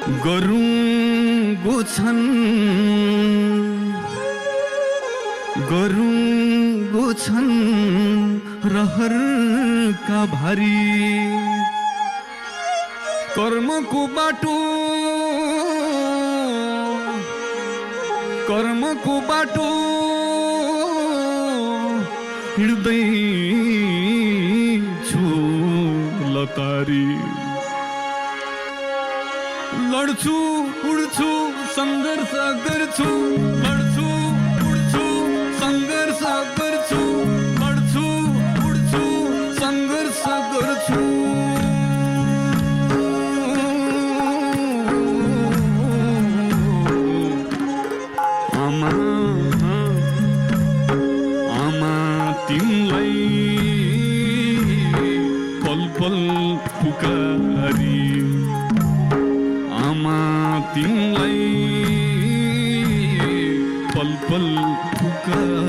गरुङ्गो छन् रहरका भारी कर्मको बाटो हिँड्दै छु लतारी लड्छु उड्छु सङ्घर्ष गर्छु लड्छु उड्छु सङ्घर्ष गर्छु लड्छु उड्छु सङ्घर्ष गर्छु आमा आमा तिमीलाई पल पल पुकारी आमा तिमीलाई पल पल पुकार